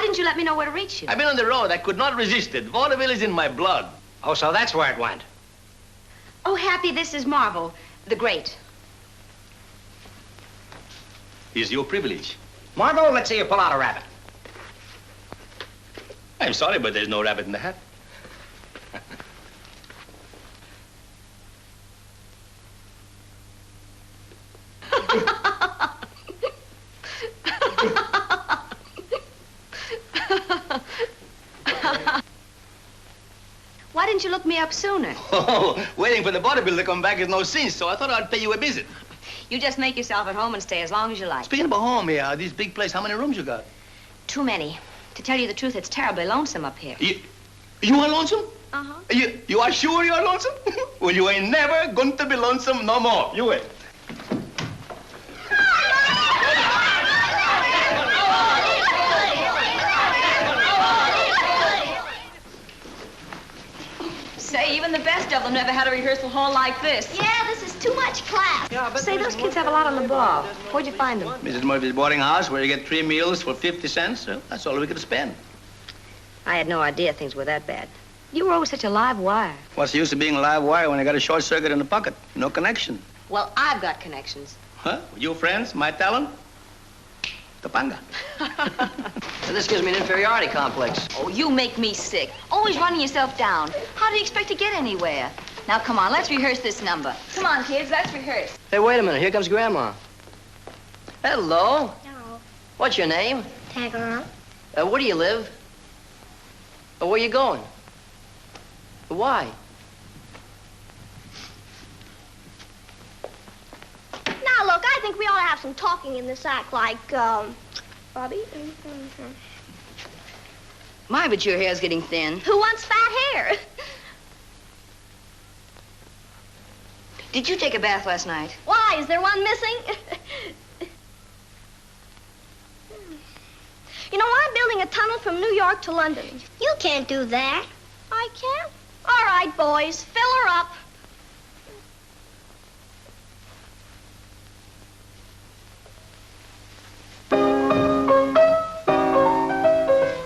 didn't you let me know where to reach you? I've been on the road. I could not resist it. Vaudeville is in my blood. Oh, so that's where it went. Oh, Happy, this is Marvel, the Great. It's your privilege. Marvel, let's see you pull out a rabbit. I'm sorry, but there's no rabbit in the hat. Why didn't you look me up sooner? Oh, waiting for the bodybuilder to come back is no sin, so I thought I'd pay you a visit. You just make yourself at home and stay as long as you like. Speaking about home here, this big place, how many rooms you got? Too many. To tell you the truth, it's terribly lonesome up here. You are lonesome? Uh-huh. You are sure you are lonesome? Well, you ain't never going to be lonesome no more. You wait. Say, even the best of them never had a rehearsal hall like this. Yeah, this is too much class. Yeah, say, those kids have a lot on the ball. Where'd you find them? Mrs. Murphy's boarding house, where you get 3 meals for 50 cents. Well, that's all we could spend. I had no idea things were that bad. You were always such a live wire. What's the use of being a live wire when I got a short circuit in the pocket? No connection. Well, I've got connections. Huh? You friends? My talent? Topanga. So this gives me an inferiority complex. Oh, you make me sick. Always running yourself down. How do you expect to get anywhere? Now, come on, let's rehearse this number. Come on, kids, let's rehearse. Hey, wait a minute. Here comes Grandma. Hello. No. What's your name? Tag along. Where do you live? Where you going? Why? Now, look, I think we ought to have some talking in this act, like, Bobby? My, but your hair's getting thin. Who wants fat hair? Did you take a bath last night? Why, is there one missing? You know, I'm building a tunnel from New York to London. You can't do that. I can? All right, boys, fill her up.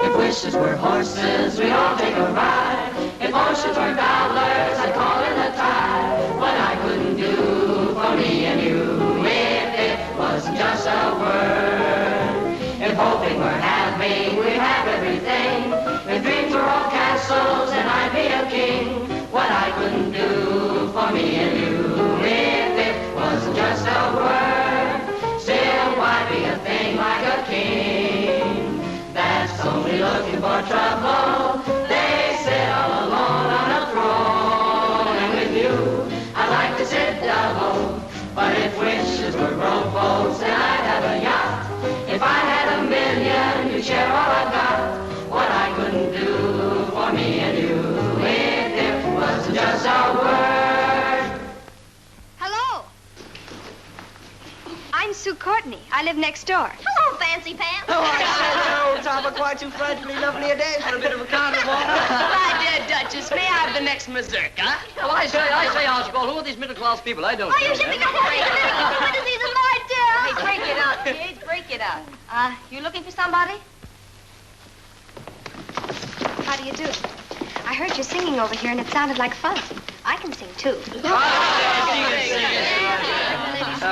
If wishes were horses, we'd all take a ride. If oceans were dollars, I'd call in a tide. What I couldn't do for me and you, if it wasn't just a word. If hoping were having, we'd have everything. If dreams were all castles, and I'd be a king. What I couldn't do for me and you, if it wasn't just a word. Still, why be a thing like a king? That's only looking for trouble. They sit all alone on a throne. And with you, I'd like to sit double. But if wishes were broke boats, then I'd have a yacht. If I had $1 million, you'd share all I've got. What I couldn't do for me and you, if it wasn't just a word. Hello. I'm Sue Courtney. I live next door. Hello, Fancy Pants. Oh, I said no, Tom, quite too frightfully lovely a day for a bit of a carnival. My dear Duchess, may I have the next mazurka? Well, I say, Archibald, who are these middle-class people? I don't Oh, you know should be them. complaining. He's a Lord, dear. Hey, break it up, kids. Break it up. You looking for somebody? How do you do? I heard you singing over here, and it sounded like fun. I can sing, too.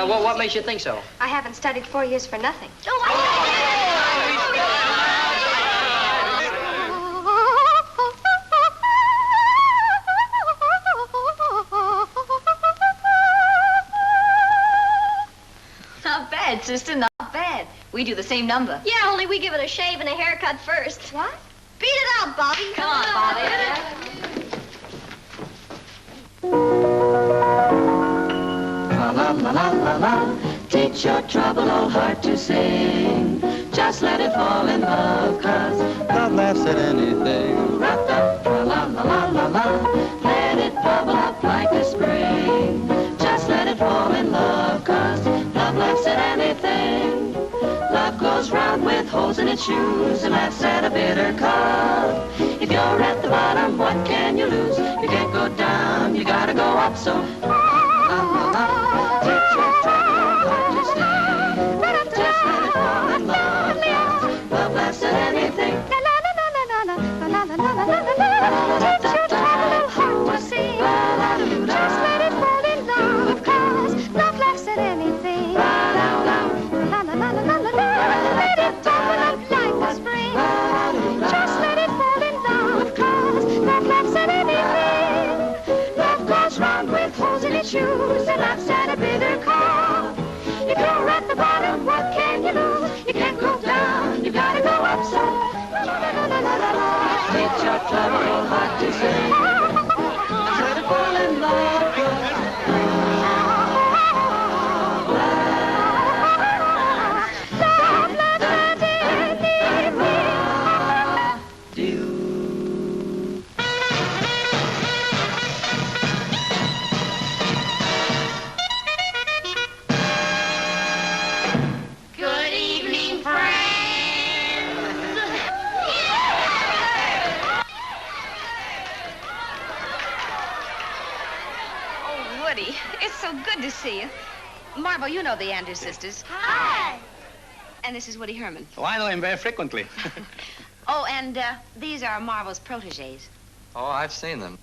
What makes you think so? I haven't studied 4 years for nothing. Not bad, sister, not bad. We do the same number. Yeah, only we give it a shave and a haircut first. What? Beat it out, Bobby. Come on, Bobby. La la la la la la. Teach your troubled old heart to sing. Just let it fall in love, 'cause Love laughs at anything. wrapped up, la la la la la la. Let it bubble up like a spring. Just let it fall in love, 'cause love laughs at anything. Love goes round with holes in its shoes and laughs at a bitter cup. If you're at the bottom, what can you lose? You can't go down, you gotta go up, so la la la. Teach your troubled heart to stay. Just let it fall in love, 'cause love laughs at anything. to see you. Marble, you know the Andrews sisters. Hi. And this is Woody Herman. Oh, I know him very frequently. Oh, and these are Marvel's protégés. Oh, I've seen them.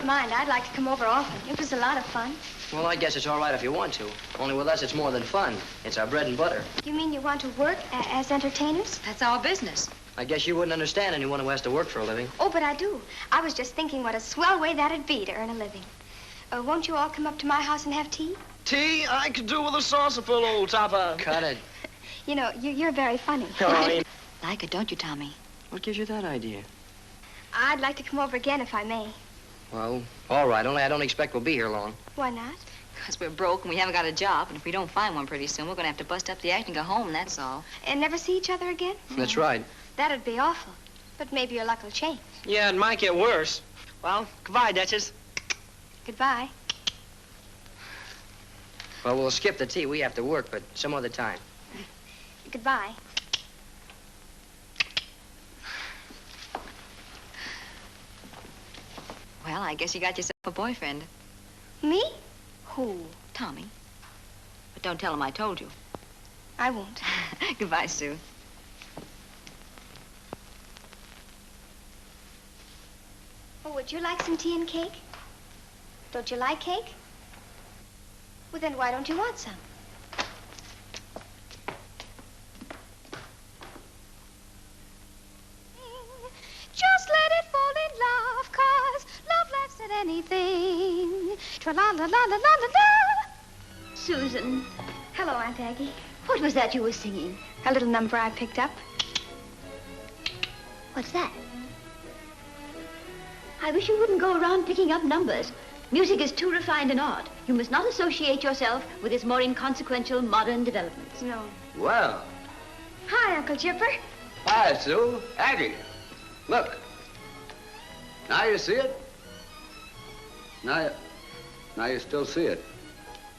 Mind, I'd like to come over often. It was a lot of fun. Well, I guess it's all right if you want to. Only with us, it's more than fun. It's our bread and butter. You mean you want to work as entertainers? That's our business. I guess you wouldn't understand anyone who has to work for a living. Oh, but I do. I was just thinking what a swell way that'd be to earn a living. Won't you all come up to my house and have tea? Tea? I could do with a saucerful, old topper. Cut it. You know, you're very funny. Like it, don't you, Tommy? What gives you that idea? I'd like to come over again if I may. Well, all right. Only I don't expect we'll be here long. Why not? Because we're broke and we haven't got a job. And if we don't find one pretty soon, we're going to have to bust up the act and go home, that's all. And never see each other again? That's right. That'd be awful. But maybe your luck will change. Yeah, it might get worse. Well, goodbye, Duchess. Goodbye. Well, we'll skip the tea. We have to work, but some other time. Goodbye. Well, I guess you got yourself a boyfriend. Me? Who? Tommy. But don't tell him I told you. I won't. Goodbye, Sue. Oh, would you like some tea and cake? Don't you like cake? Well, then why don't you want some? anything. Tra-la-la-la-la-la-la. Susan. Hello, Aunt Aggie. What was that you were singing? A little number I picked up. What's that? I wish you wouldn't go around picking up numbers. Music is too refined an art. You must not associate yourself with its more inconsequential modern developments. No. Well, Hi, Uncle Chipper. hi, Sue. Aggie. Look. Now you see it? Now you still see it.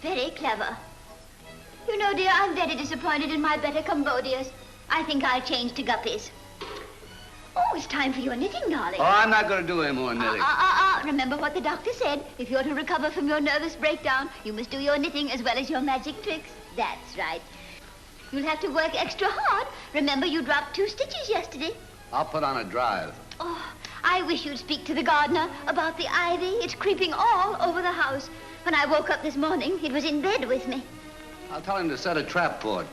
Very clever. You know, dear, I'm very disappointed in my better Cambodias. I think I'll change to guppies. Oh, it's time for your knitting, darling. Oh, I'm not going to do any more knitting. Remember what the doctor said. If you're to recover from your nervous breakdown, you must do your knitting as well as your magic tricks. That's right. You'll have to work extra hard. Remember, you dropped 2 stitches yesterday. I'll put on a drive. Oh, I wish you'd speak to the gardener about the ivy. It's creeping all over the house. When I woke up this morning, it was in bed with me. I'll tell him to set a trap for it.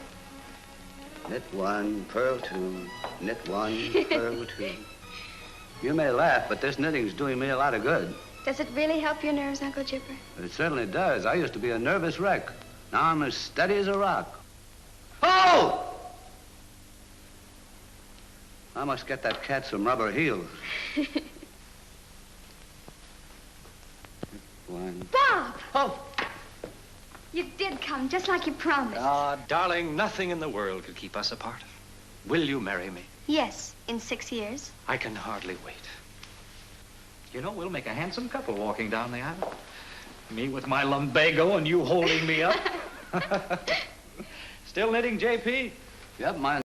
Knit 1, purl 2, knit 1, purl 2. You may laugh, but this knitting's doing me a lot of good. Does it really help your nerves, Uncle Chipper? It certainly does. I used to be a nervous wreck. Now I'm as steady as a rock. Oh! I must get that cat some rubber heels. One. Bob! Oh, You did come, just like you promised. darling, nothing in the world could keep us apart. Will you marry me? Yes, in 6 years. I can hardly wait. You know, we'll make a handsome couple walking down the aisle. Me with my lumbago and you holding me up. Still knitting, JP? Yep, mine.